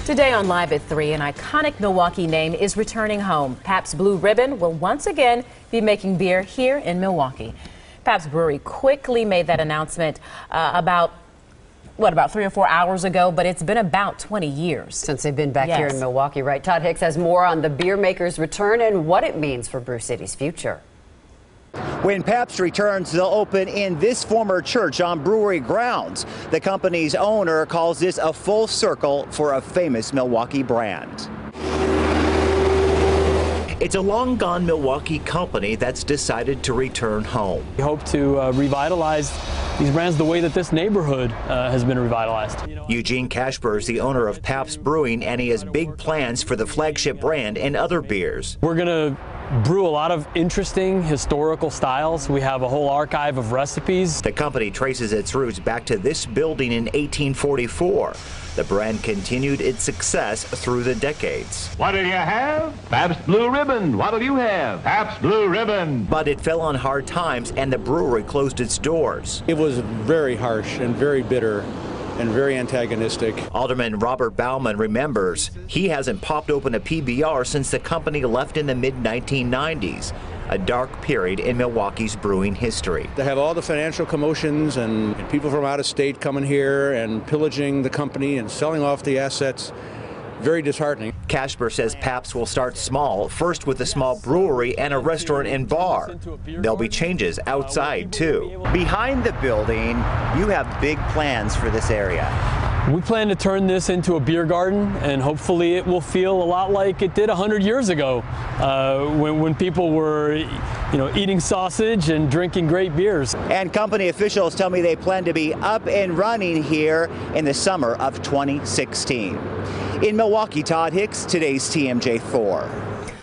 Today on Live at 3, an iconic Milwaukee name is returning home. Pabst Blue Ribbon will once again be making beer here in Milwaukee. Pabst Brewery quickly made that announcement about 3 or 4 hours ago, but it's been about 20 years since they've been back here in Milwaukee, right? Todd Hicks has more on the beer maker's return and what it means for Brew City's future. When Pabst returns, they'll open in this former church on brewery grounds. The company's owner calls this a full circle for a famous Milwaukee brand. It's a long-gone Milwaukee company that's decided to return home. We hope to revitalize these brands the way that this neighborhood has been revitalized. Eugene Kashper is the owner of Pabst Brewing, and he has big plans for the flagship brand and other beers. We're going to brew a lot of interesting historical styles. We have a whole archive of recipes. The company traces its roots back to this building in 1844. The brand continued its success through the decades. What'll you have? Pabst Blue Ribbon. What'll you have? Pabst Blue Ribbon. But it fell on hard times and the brewery closed its doors. It was very harsh and very bitter and very antagonistic. Alderman Robert Bauman remembers he hasn't popped open a PBR since the company left in the mid-1990s, a dark period in Milwaukee's brewing history. They have all the financial commotions and people from out of state coming here and pillaging the company and selling off the assets. Very disheartening. Kashper says Pabst will start small, first with a small brewery and a restaurant and bar. There'll be changes outside, too. Behind the building, you have big plans for this area. We plan to turn this into a beer garden, and hopefully it will feel a lot like it did 100 years ago when people were eating sausage and drinking great beers. And company officials tell me they plan to be up and running here in the summer of 2016. In Milwaukee, Todd Hicks, today's TMJ4.